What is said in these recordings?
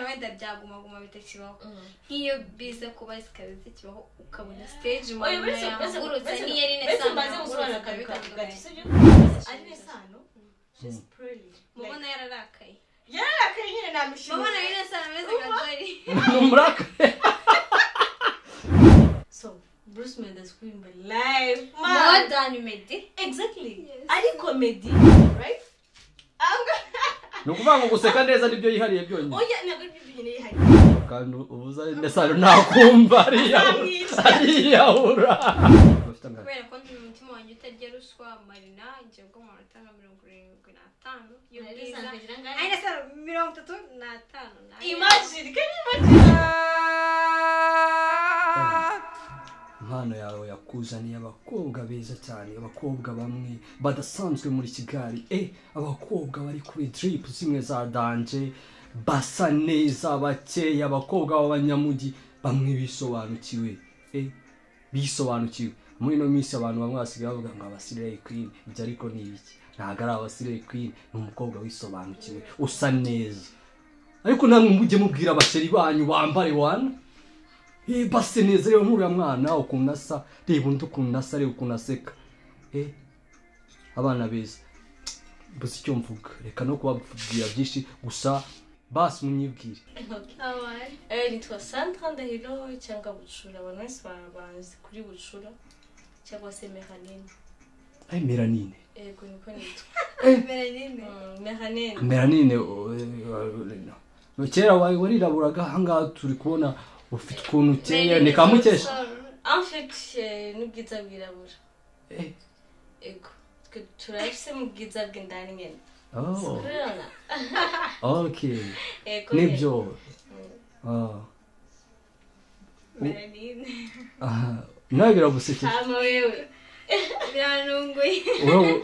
wenda byaguma bitakibaho nk'iyo biza kuba zikaze kibaho ukabona stage mu urutse ni Alyn SANO maze gusobanura kabikati Alyn SANO she's pretty mubona yararakaye nyine namushima mubona Alyn SANO ameze gajari numurakaye so Bruce made us scream live more than comedy exactly ari comedy right nukuvuga ngo guseka neza nibyo yihariye byonyine oya ntabwo byonyine yihariye kandi ubuza Alyn SANO nakumva ariyahura kubera ko ndi umutima wanjye utarya ruswa Marina ngiye bwo mu rutanga 75 y'ubwiza Alyn SANO 35 imagine can you imagine impano yawe yakuzaniye abakobwa beza cyane abakobwa bamwe badasanzwe muri Kigali abakobwa bari kuri drip zimwe za danje basa neza bakeye abakobwa b'abanyamugi bamwe bisobanukiwe muri no minsi abantu bamwe basigaye bavuga ngo abasireye queen ibyo ariko ni iki ntago ari abasireye queen ni umukobwa wisobanukiwe usa neza ariko namwe mujye mubwira abasheri banyu bambare wana base neza rero nkuru ya mwana ukuntu asa reba undi ukuntu asa reba ukuntu aseka abana beza bose icyo mvuga reka no kubabwira byinshi gusa basi munyibwire nitwa Sandra Ndahiro cyangwa Bucura abantu bose babanzi kuri Bucura cyangwa se Marina Meranine yego niko nitwa Meranine kera wariraburaga hangaha turi kubona ufite ukuntu ukeye ni kamukesha en fait n'ubwiza bwirabura ego turafise mu bwiza bw'indani nyene okay nibyo nawe biragusekeye wewe biranunguye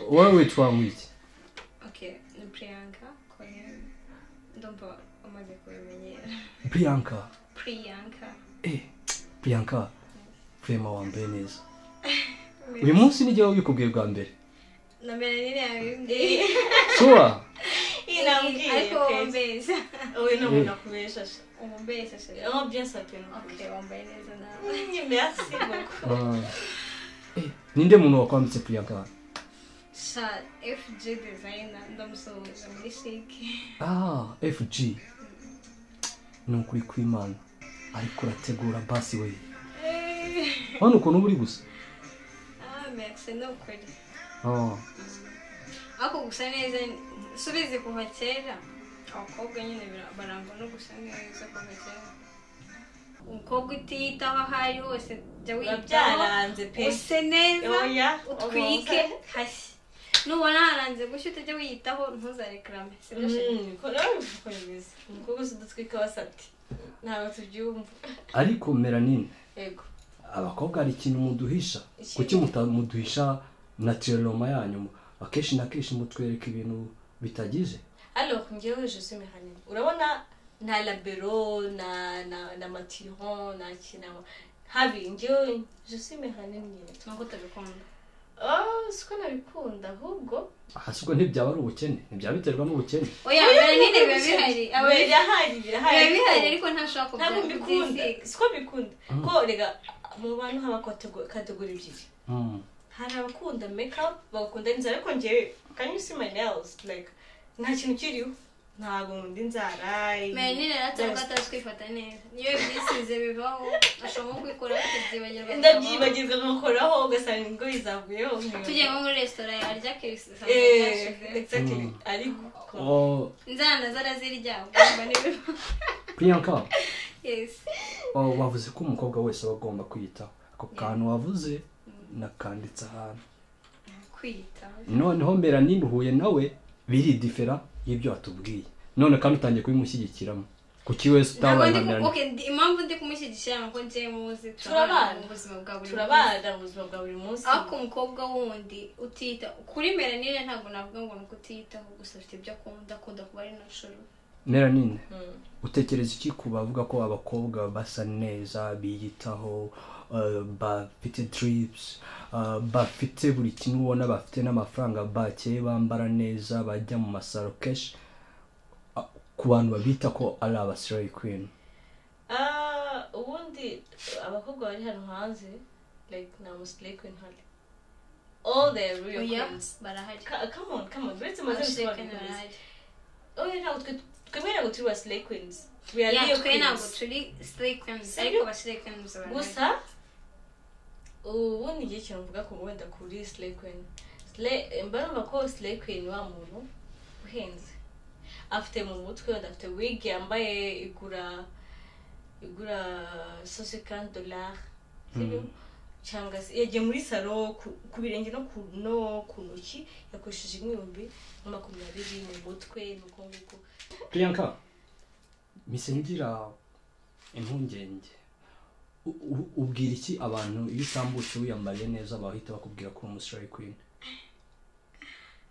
wowe witwa mwiki okay ni Priyanka koye ndumva amaze kubimenyera Priyanka Priyanka Prema wambaye neza uyu munsi nijye wabikubwiye bwa mbere na Marina yabimbwiye sure inambwiye ariko wambeza owe no munakubesha umbesha bien sapeno okay wambaye neza nawe merci beaucoup ninde muntu wakwambitse Priyanka sha FG designer ndamusohoza muri chic FG nukuri kw'Imana ariko urategura basi we hano ukuntu uri gusa merci no kweli ako gusa neza subize kuva kera abakobwa nyine barangwa no gusa neza kuva kera umukobwa utiyitaho ahari hose jya wiyitaho use neza utwike hashya nubona haranze gushya utajya wiyitaho ntuzareklame sibyo umukobwa usa udutwika wasati ntabwo tubyumva ariko Meranine yego abakobwa ari ikintu muduhisha kuki mutamuduhisha naturellement yanyu akeshi na keshi mutwereka ibintu bitagize alors ngewe je suis Marina urabona nta labero na matiron na kinama habi ngewe je suis Marina nyine tunako tabikunda siko nabikunda ahubwo ahasuko ntibyaba ari ubukene ntibyaba biterwa n'ubukene oya Marina bihari ariko ntashaka kubikunda siko bikunda ko rega mu bantu haba kategori ebyiri hari abakunda makeup bakunda inzara ariko ngewe can you see my nails like nta kintu kiriho ntago ndi inzara Marina ratanga twifata neza niyo byisize bibaho ashobora kwikora akabyibagirwa ndabyibagirwa ngakoraho ugasanga ngo izavuyeho tujye mu restaurant yarya kesi exactly ariko inzara zarazirya ugomba nibiba Priyanka yes wavuze ko umukobwa wese bagomba kwiyitaho ako kantu wavuze nakanditse ahantu kwiyitaho noneho Meranine uhuye nawe biri different y'ibyo watubwiye none kandi utangiye kubimushyigikiramo kuki wese utabana na okay impamvu ndi kumushyigikira nuko ngiye muzi turabana mu buzima bwa buri munsi ako umukobwa wundi utita kuri Meranine ntabwo navuga ngo nuko utitaho gusa ufite ibyo akunda kuba ari natural Meranine utekereza iki kubavuga ko abakobwa basa neza biyitaho bafite drips bafite buri kintu ubona bafite n'amafaranga bakeye bambara neza bajya mu masaro cash ku bantu babita ko ari aba slay queen? Ubundi abakobwa bari hano hanze like na slay queen hali all the real queens barahari. Come on let's imagine ntabwo twemera ngo turi ba slay queens, we are real queens. Ntabwo turi slay queens ariko ba slay queens barahari. Gusa ubundi igihe kintu mvuga ko wenda kuri slay queen mbarumva ko slay queen wa muntu uhenze afite mu mutwe wenda afite wig yambaye igura $60 sibyo cyangwa se yagiye muri salo ku birenge no ku ntoki yakoresheje 2020 mu mutwe nuko nguko. Priyanka, misengira impungenge, ubwira iki abantu iyo utambutse wiyambariye neza bahita bakubwira ko uri slay queen?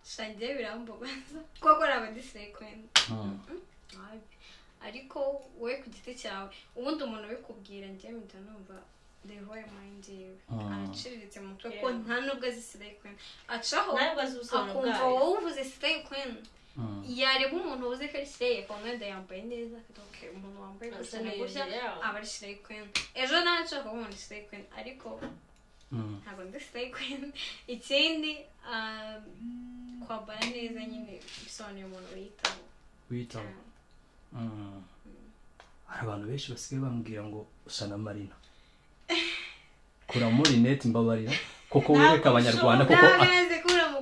Shangiye birambubaza koko ari aba slay queen. Ariko wowe ku giti cyawe ubundi umuntu ubikubwira njye mpita numva the whole mind yiwe araciriritse mu mutwe ko nta nubwo azi slay queen acaho akumva wowe uvuze slay queen yareba umuntu uzi ko ari slay akabona wenda yambaye neza akadoke umuntu wambaye gusa gutya aba ari slay queen. Ejo nawe nshaka kuba umuntu slay queen ariko ntabwo ndi slay queen. Ikindi kwambara neza nyine bisobanuye umuntu wiyitaho. Hari abantu benshi basigaye bambwira ngo usa na Marina. Kura muri net mbabarira koko wereka abanyarwanda koko ntabwo kura mu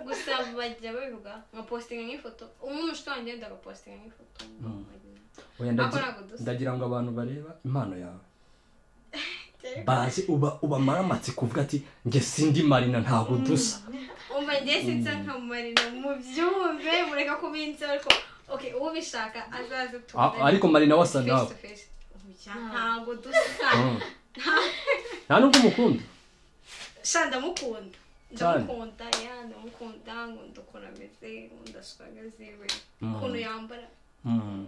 gusa bajya babivuga nka posting nk'ifoto umushito wanjye ndaga posting nk'ifoto. Ndagira ngo abantu bareba impano yawe bazi ubamara amatsiko kuvuga ati njye sindi Marina ntabwo dusa. Umva njye sinsa nka Marina mubyumve mureka kubinsa ariko okay ubishaka azaze tuvuge ariko Marina wasa nawe ntabwo dusa. Nta nubwo mukunda? Ndamukunda ndamukunda ngo ndukora meze ndaswaga ziwe ukuntu yambara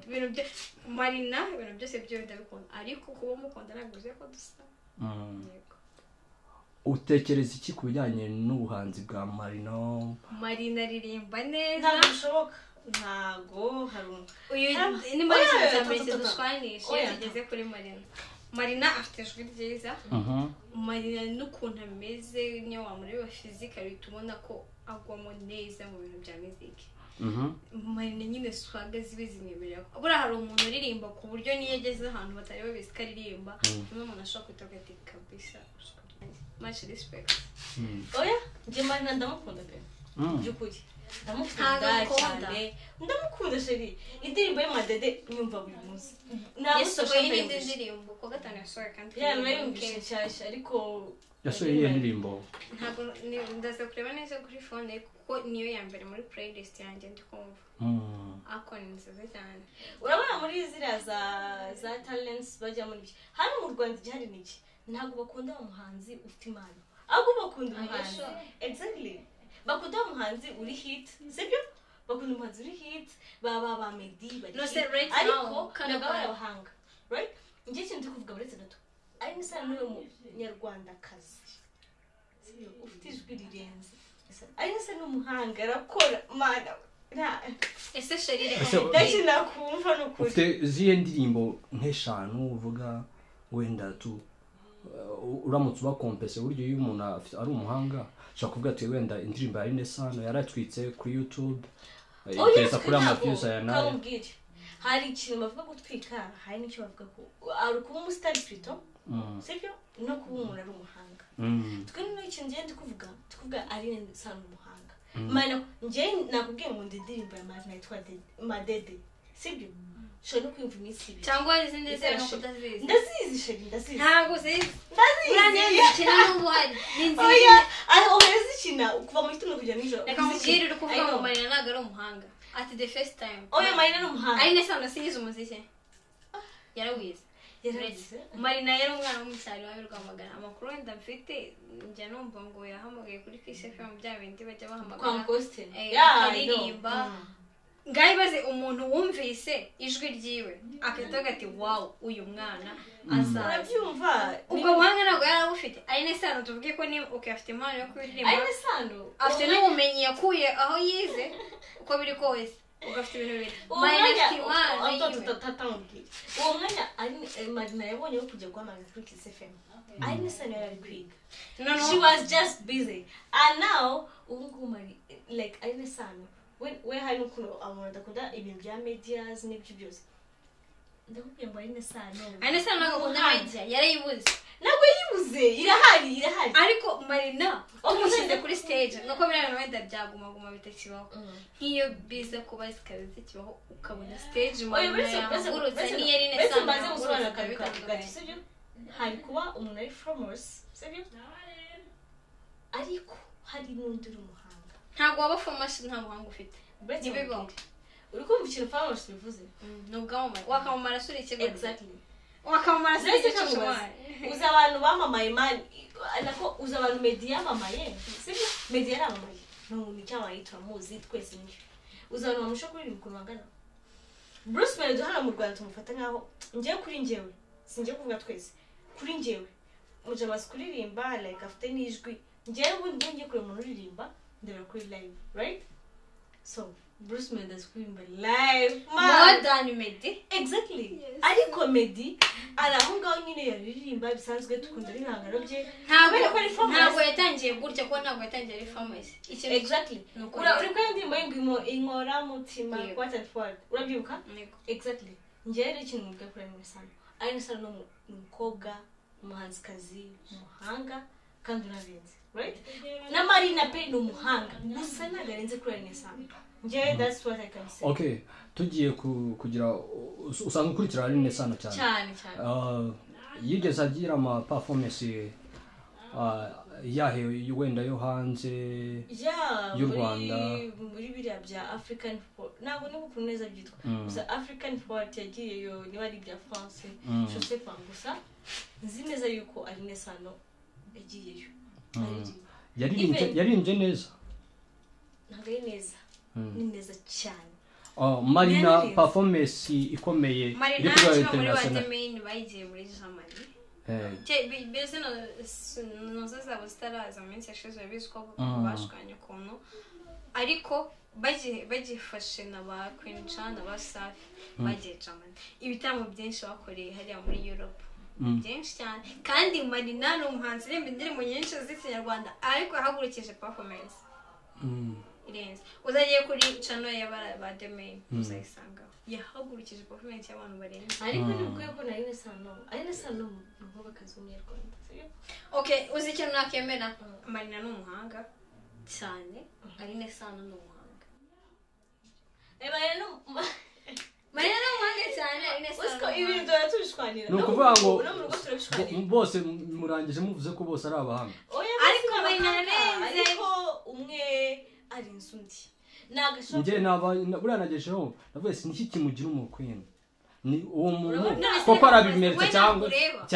ibintu bye Marina ibintu byose byo ndabikunda ariko kuba mukunda ntabwo uzi ko dusa. Utekereza iki ku bijyanye n'ubuhanzi bwa Marina? Marina aririmba neza ntabwo bishoboka ntago hari uyu ni Marina cyameze dushwanishe yageze kuri Marina afite ijwi ryiza. Marina n'ukuntu ameze niyo wamureba physically tubona ko agwamo neza mu bintu bya music. Marina nyine swaga zibe zinyemerera buriya hari umuntu uririmba ku buryo niyo ageze ahantu batari babizi ko aririmba niyo umuntu ashobora kwitwa ati kabisa much respect. Oya njye Marina ndamukunda pe by'ukuri ndamukunda cyane ndamukunda sheri indirimbo y'amadede nyumva buri munsi yasohoye indirimbo ko gatanu yasohoye kandi yarayumvise cyashya ariko yasohoye iyo ndirimbo ntabwo ndaza kureba neza kuri phone kuko niyo ya mbere muri playlist yanjye ndi kumva. Ako ni nziza cyane. Urabona muri ziriya za talents bajya muri byo hano mu Rwanda igihari niki ntabwo bakunda umuhanzi ufite impano ahubwo bakunda umuhanzi exactly bakunda umuhanzi uri hit sibyo bakunda umuhanzi uri hit ba Meddy bari ariko nabwo abahanga right njye kintu kuvuga uretse gato Alyn SANO n'umunyarwandakazi sibyo ufite ijwi rirenze Alyn SANO n'umuhanga arakora mana ese sherire ndakina kumva n'ukuri ufite ziye ndirimbo nk'eshanu uvuga wenda tu uramutse ubakompese buryo iyo umuntu ari umuhanga ushaka kuvuga ati wenda indirimbo ya Alyn SANO yaratwitse kuri YouTube igeza kuri amaviews ya nayo. Hari ikintu bavuga gutwika hari n'icyo bavuga ko ari kuba umusitari plutôt sibyo no kuba umuntu ari umuhanga. Twe n'icyo ngende tukuvuga Alyn SANO umuhanga mana njye nakubwiye ngo ndirimbo ya Marina yitwa Madede sibyo shano kwimva imisi cyangwa izindi zero kudazizi ndazizi sheri ndazizi ntago zizi ndazizi cyane n'ubuhari ninzi oya aho hezi kina kuva mu gitondo kujya nijoro reka mubwire kuvuga ngo Marina ntago ari umuhanga at the first time oya Marina ni umuhanga Alyn SANO siyize umuziki yarawize Marina yari umwana w'umucyari wawe Rwamagana amakuru wenda mfite njya numva ngo yahamagaye kuri Kiss FM bya bindi bajya bahamagara aririmba ngaho ibaze umuntu wumvise ijwi ryiwe akahita ati wow uyu mwana azaza ubwo buhanga ntabwo yari abufite Alyn SANO tuvuge ko ni afite impano yo kuririmba Alyn SANO afite n'ubumenyi yakuye aho yize uko biri kose ugafite ibintu bibiri uwo mwanya Marina yabonye wo kujya guhamagara kuri Kiss FM. Alyn SANO yari kwiga. She was just busy. And now like Alyn SANO we hari ukuntu abantu badakunda ibintu bya medias n'ibyo byose. Ndakubwiye ngo Alyn SANO agakunda media yarayibuze. Ntabwo yibuze, irahari. Ariko Marina umushyize kuri stage nuko biriya wenda byaguma bitakibaho. Nk'iyo biza kuba zikaza zikibaho ukabona stage Marina yahagurutse ni Alyn SANO maze gusobanura kabiri sibyo? Hari kuba umuntu ari famous sibyo? Ariko hari n'undi uri umuhanga. Ntabwo waba famous nta muhanga ufite. Nibibo. Uri kumva ikintu famous bivuze? Nubwo wakamamara suri ikigo. Exactly. Wakamamara suri ikigo. Uza abantu bamamaye man nako uza abantu media yamamaye sibyo? Media yamamaye. No cyangwa yitwamuzi twese n'icyo. Uza abantu bamusho kuri ibintu bangana. Bruce Melody hano mu Rwanda tumufata nkaho ngiye kuri njyewe. Singiye kuvuga twese. Kuri njyewe. Muje kuririmba like afite n'ijwi. Njyewe ubundi ngiye kure umuntu uririmba ndera kuri live, right? So Bruce Melody is kuririmba live. More than Meddy. Exactly. Ari comedy arahunga nyine yaririmba bisanzwe tukunda ibihangano bye. Ntabwo yatangiye gutya ko ntabwo yatangiye ari famous. Exactly. Uri kwa ndimbo inkora mutima what and forward. Urabyuka? Exactly. Njyewe rero ikintu mubwe kuri Alyn SANO. Alyn SANO ni umukobwa umuhanzikazi umuhanga kandi unabenze, right? Na Marina pe ni umuhanga gusa nagarenze kuri Alyn SANO. Njyewe that's what I can say. Okay, tugiye kugira usanga ukurikira Alyn SANO cyane. Yigeze agira ama performance yahe wenda yo hanze y'u Rwanda muri biriya bya African ntabwo nibuka neza byitwa gusa African Sport yagiye yo niba ari bya France je sais pas gusa nzi neza yuko Alyn SANO yagiyeyo yaririmbye neza ntabwo ari neza ni neza cyane. Marina performance ikomeye iri kuba international bayigiye muri Germany. Beze no zabo zitaraza minsi yashize biziko bashkanye kono ariko bagifashe na ba Queen Cha na ba Safi bagiye Germany. Ibitamo byinshi bakoreye hariya muri Europe byinshi cyane kandi Marina no umuhanzi rimba indirimbo nyinshi z'ikinyarwanda ariko yahagurukije performance irenze. Uzagiye kuri channel ya Domain uzayisanga yahagurukije performance y'abantu barenze. Ariko nibwo yuko na Alyn SANO nuko bakazumye Rwanda. Okay, uzi ikintu nakemera Marina ni umuhanga cyane Alyn SANO ni umuhanga. Marina ni umuhanga cyane Alyn SANO. Usko ibintu yatubishwanira. No kuvuga ngo bose murangije muvuze ko bose ari abahanga. Ariko Marina arenze ariko umwe ari insundi. Nje buriya nagesheho navuye siniki kimugira umukwene ni uwo muntu koko arabimeretse cyangwa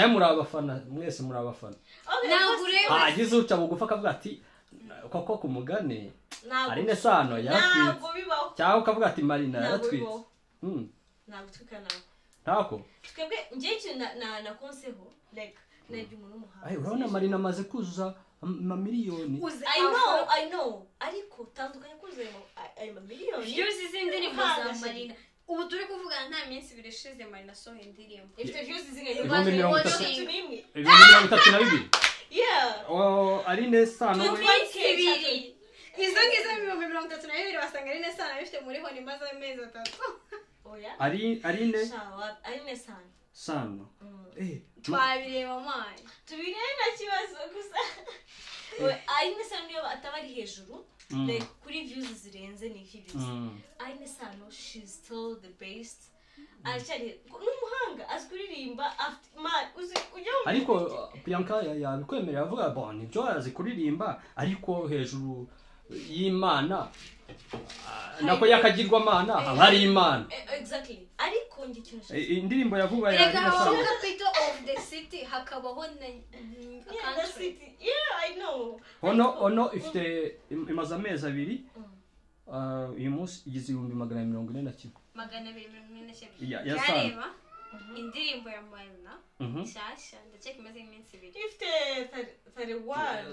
muri abafana mwese muri abafana. Agize uca bugufa akavuga ati koko kumugane Alyn SANO yaratwitse cyangwa ukavuga ati Marina yaratwitse. Ntabwo twikana ntako twebwe ngiye ikintu na konseho like najya umuntu umuhanga. Urabona Marina amaze kuzuza amamiliyoni. I know ariko tandukanye kuzemo ayo mamiliyoni views z'indirimbo za Marina. Ubu turi kuvugana nta minsi birishize Marina sohoye indirimbo ifite views zingana 32. Yeah. Alyn SANO izo ngizo 32 basanga Alyn SANO ifite muri ho nimbaza amezi 3. Oya. Alyn SANO. Twabireba manje. Tubireba nta kibazo gusa. Alyn SANO niyo atabari hejuru like kuri views zirenze ni views. Alyn SANO she's still the best. Actually n'umuhanga azikuririmba ariko Bianca yabikwemerera avuga bon nibyo azikuririmba ariko hejuru y'Imana nako yakagirwa Mana hari Imana. Exactly. Ariko ngi kintu indirimbo yavuga ya capital of the city hakabaho na country. Yeah, I know. Ono ifite imaza amezi 2 uyu munsi igize 241. 241. Yareba indirimbo ya Marina cyashya ndaceka imaze iminsi 2. Ifite 31.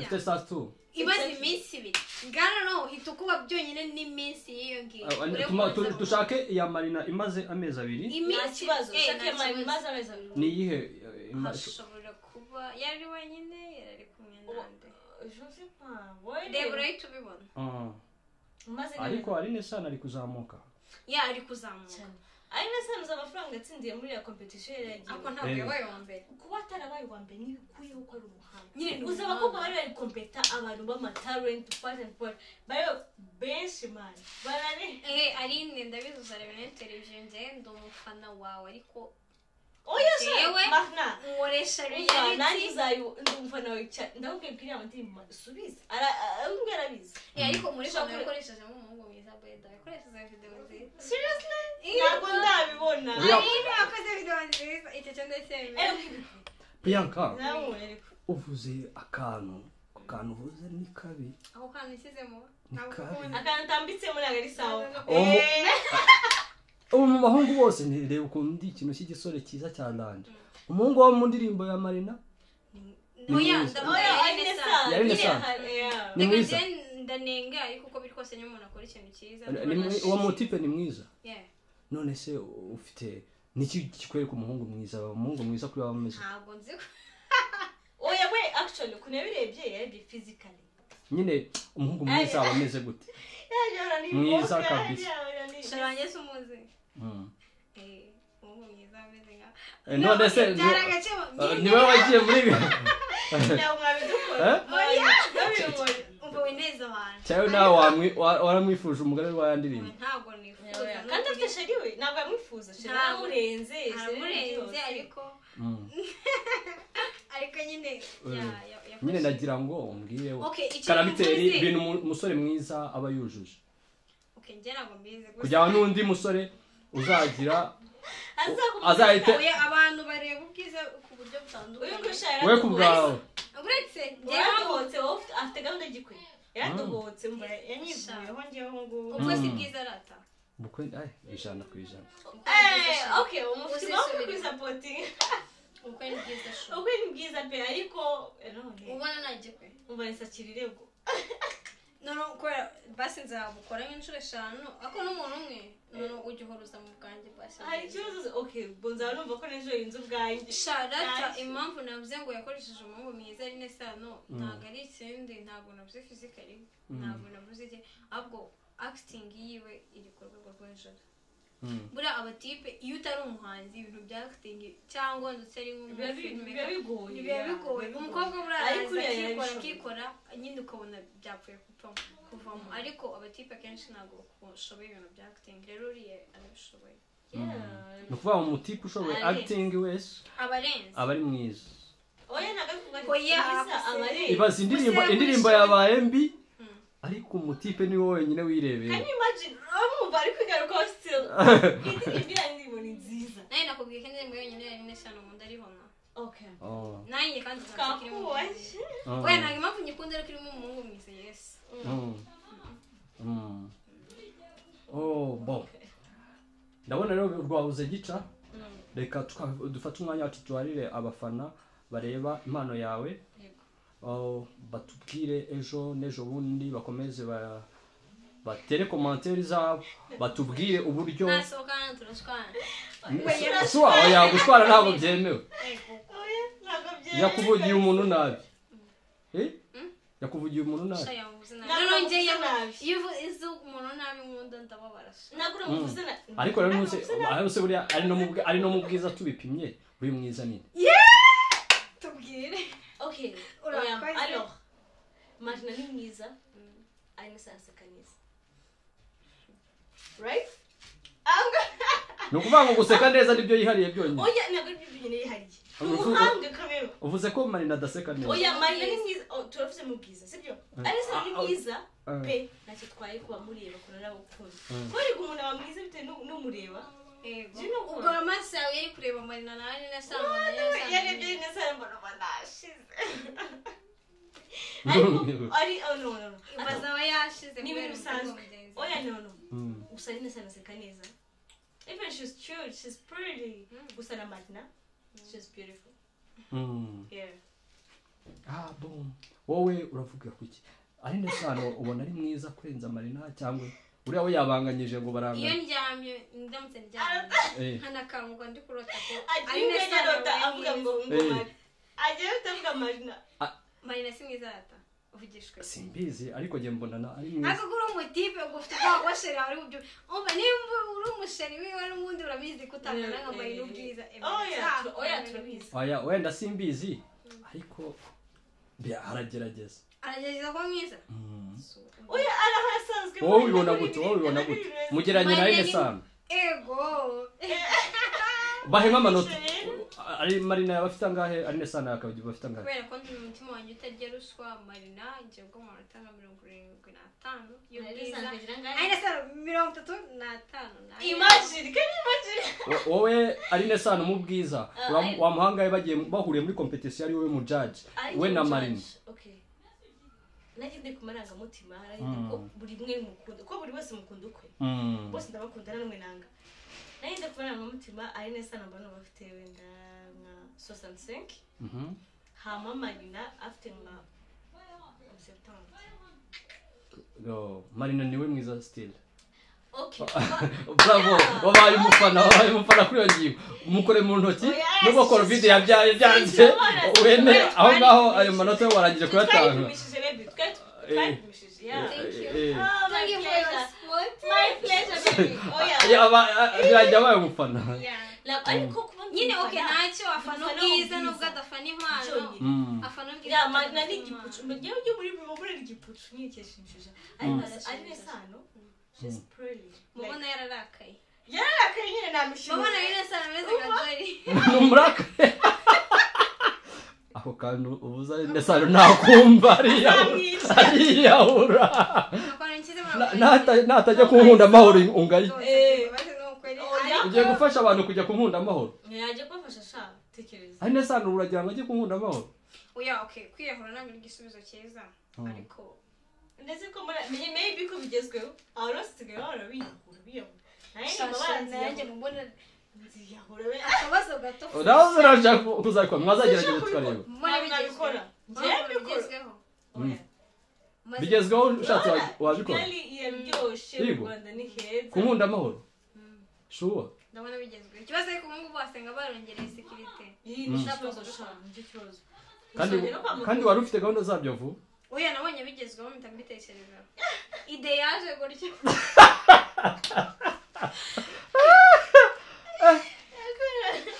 Ifite saa 2. Imaze iminsi 2. ngana no hita kuba byonyine n'iminsi y'iyo ngiyo dushake iya Marina imaze amezi 2 nta kibazo ushake Marina imaze amezi 2 ni iyihe ashobora kuba yari wenyine yari kumwe nande je sais pas debora yitubibona ariko Alyn SANO ari kuzamuka ari kuzamuka Alyn SANO amafaranga atsindiye muri ya competition yagiye ako ntabwo yabaye wa mbere kuba atarabaye wa mbere nibikuyeho ko ari umuhanga nyine uzaba ko bari kompeta abantu b'amatalent bari benshi man barane Alyn ndabizi uzareba na televiziyo ngende umufana wawe ariko yewe Marina nkoresha reality ndumufana wawe ndakubwiye ko iriya ndirimbo subiza arabizi ariko muri ko yakoreshejemo umuhungu mwiza Beda yakoresheje video nziza seriously ntabwo ndabibona Alyn yakoze video nziza icyo cyo ndetse Bianca uvuze akantu uvuze ni kabi aho kantu isizemo akantu tambitse muri agari sawa mu bahungu bose nireba ukundi ikintu cy'igisore cyiza cyane umuhungu wo mu ndirimbo ya Marina Alyn SANO ni mwiza ndanenga ariko uko biri kose nyuma nakora ikintu cyiza uwo mutipe ni mwiza none se ufite niki kikwereka umuhungu mwiza kuri wawe ameze ntabwo nzi we actually kunebirebye yarebye physically nyine umuhungu mwiza aba ameze gute mwiza kabisa sharange sumuzi umuhungu mwiza ameze nka none se niwe wagiye muri cyawe nawe waramwifuje umugore wayandirimba ntabwo nifuza kandi afite sheri we ntabwo yamwifuza sheri aramurenze ariko nyine nagira ngo umbwire karabiteri ibintu umusore mwiza aba yujuje kugira n'undi musore uzagira azahite abantu bareba ubwiza ku buryo butandukanye we ku bwawe uretse yaradohotse afite gahunda y'igikwe yaradohotse yanyivuyeho ngeweho ngubu ubwo si bwiza arata bukwe 100%. Okay umutima wo kwisapotinga ubwo ni bwiza pe ariko ubona nagikwe umva nisakirego no kwera basi nzabukora nk'inshuro 5 ako n'umuntu umwe no ugihoruza mu bwanjye basi hari ikibazo bonza numva ko nejo inzu bwanjye sharata impamvu navuze ngo yakoresheje umuhungu mwiza Alyn SANO ntabwo ari ikindi ntabwo navuze physically ntabwo navuze iki ahubwo acting yiwe iri ku rwego rwo hejuru buriya abatipe iyo utari umuhanzi ibintu bya acting cyangwa ndetse ari biba bigoye umukobwa buriya akikora nyine ukabona byapfuye kuvamo ariko abatipe akenshi ntabwo bashoboye ibintu bya acting rero uriye arabishoboye ni ukuvuga mu mutipe ushoboye acting wese aba ari mwiza ibaze indirimbo yabaye mbi ariko umutipe ni wowe wenyine wirebera can you imagine bari kwigaruka still indirimbo ni nziza naye nakubwiye ko indirimbo yonyine ya Alyn SANO umuntu aribona okay naye kandi kakirimo we ntabwo impamvu nyikunda ariko irimo umuhungu mwiza yes bon ndabona rero rwabuze gica reka dufate umwanya wacu tuwarire abafana bareba impano yawe batubwire ejo nejo bundi bakomeze batere commentaire zabo batubwire uburyo nasokana turashwana gushwana ntabwo byemewe yakuvugiye umuntu nabi yakuvugiye umuntu nabi iyo izo umuntu nabi nkunda ndababarasha ariko rero nuse buriya ari no mu bwiza tubipimye uri mwiza ninde tubwire okay alors Marina ni mwiza Alyn SANO kanisa right no kuvuga ngo guseka neza nibyo yihariye byonyine ntabwo ibyo yihariye umuhanga kamera uvuze ko Marina adaseka neza Marina ni mwiza turavuze mu bwiza sibyo Alyn SANO ni mwiza pe ntacyo twaye kuba mureba kunara gukunda ko ari umuntu aba mwiza bitewe n'umureba ubwo amaso yawe yari kureba Marina na Alyn SANO yarebye Alyn SANO mbona banashize no bazaba yashize ni ibintu bisanzwe no gusa Alyn SANO aseka neza even she's cute she's pretty gusa na Marina she's beautiful bon wowe uravuga kuki Alyn SANO ubona ari mwiza kurenza Marina cyangwa uriya we yabanganyije ngo baranga iyo ndyamye ndamutse ndyamye hanakanguka ndi kurota ko Alyn SANO avuga ngo agiye utavuga Marina si mwiza ata uvugishwe simbizi ariko ngiye mbona ari mwiza ariko kuri umutipe ugufite kwa washeri ari ubyo umva nimba uri umusheri wiwe n'umundi urabizi kutangana nka Marina ubwiza oya turabizi oya wenda simbizi ariko aragerageza ko mwiza oya arahasanzwe wowe ubibona gute mugeranye na Alyn SANO ego bahe nk'amanota ari Marina yabafite angahe Alyn SANO akabagira bafite angahe kubera ko ndi umutima wanjye utajya ruswa Marina ngiye bwo mu 75 y'ubwiza Alyn SANO 35 imagine can you imagine wowe Alyn SANO mu bwiza wamuhangaye bagiye bahuriye muri competition ari wowe mu judge we na Marina okay nagende kumaranga mutima harayinde ko buri mwe mukunda ko buri wese mukunda ukwe bose ndabakunda namwe nanga nagende kumaranga mutima Alyn SANO mbona bafite wenda nka 65 hama Marina afite nka 70 Marina niwe mwiza still okay bravo wabaye umufana kuri yo ngiyo umukore mu ntoki nubwo covid yabyaye byanze wene aho ngaho ayo manota warangije kuyatanga Thank you. Thank you for your support. My pleasure, baby. Oh yeah. Birajya baye umufana. Nyine okay ntacyo afana ubwiza nubwo adafana impano. Afana ubwiza. Ya Marina ni igipucu. Ngiye muri igipucu nyikeshinjije. Alyn SANO. She's pretty. Mubona yararakaye. Yararakaye nyine namushima. Mubona Alyn SANO ameze nka Joy. Numurakaye. Ako kantu ubuza Alyn SANO nakumva ariyahura natajya kunkunda amahoro ungaye ugiye gufasha abantu kujya kunkunda amahoro yaje kubafasha sha tekereza Alyn SANO uragira ngo ajye kunkunda amahoro oya okay kwiyahura ntabwo ari igisubizo cyiza ariko ndetse ko maybe ko bigezweho arosigaye barabiyahura nanjye mubona nziyahura we akabazo gato uraza urashaka kuzakora mwazagerageza tukareba bigezweho ushatse wabikora yaryoshye Rwanda ni heza kunkunda amahoro shuwa ndabona bigezweho ikibazo ariko ubu ngubu wasenga barongereye security kandi wari ufite gahunda zabyo vuba oya nabonye bigezweho mpita mbitekereza ide yaje gutyo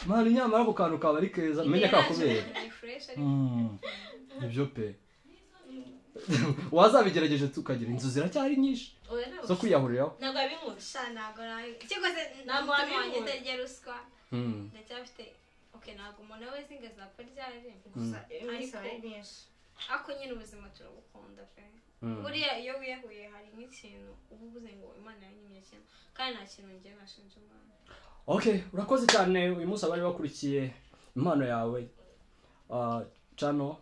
mari nyamara ku kantu kaba ari keza menya kakubera ibyo pe wazabigerageje tukagira inzu ziracyari nyinshi zo kwiyahuriraho ntabwo abinkusha ntabwo kikoze ntabwo wanjye ruswa ndacyafite okay ntabwo umuntu wese ngo azapfa ryari gusa ariko nyine ubuzima turabukunda pe buriya iyo wiyahuye hari nk'ikintu uba ubuze ngo Imana yanyimye ikintu kandi nta kintu ngiye nashinja Imana okay urakoze cyane uyu munsi abari bakurikiye impano yawe channel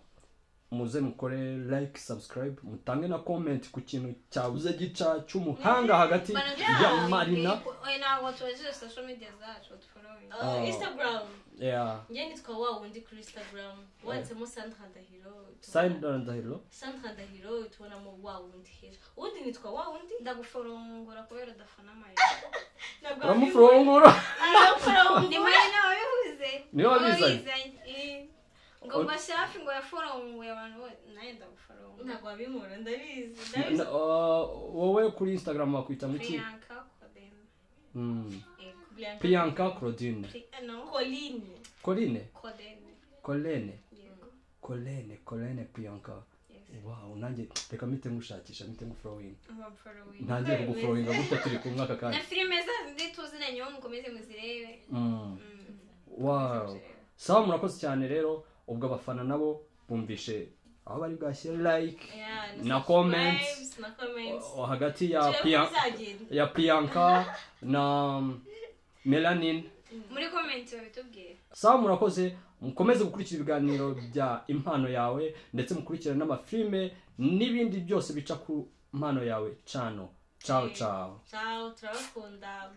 muze mukore like subscribe mutange na comment ku kintu cyabuze gica cy'umuhanga hagati ya Marina ntabwo tuwejeje social media zacu following Instagram yeah njye nitwa wawundi kuri Instagram watsemo Sandra Ndahiro tubona mu wawundi hera undi nitwa wawundi ndaguforongora kubera udafana Marina uramufurongora ni Marina wabivuze ni wabivuze ngo bashafi ngo yaforonguye abantu naye ndaguforonga ntabwo abimura ndabizi wowe kuri Instagram wakwita muki Priyanka Claudine Colene Priyanka wow nanjye reka mite ngushakisha mite ngufollowing ntangiye kugufollowinga gutya turi ku mwaka kandi na filime zazi tuzinanye mukomeze muzirebe wow sawa murakoze cyane rero ubwo abafana nabo bumvishe aho bari bwashyire like na comments hagati ya Priyanka na Melanin muri comment babitubwire sawa murakoze mukomeze gukurikira ibiganiro bya impano yawe ndetse mukurikira n'amafilme n'ibindi byose bica ku impano yawe channel ciao turabakunda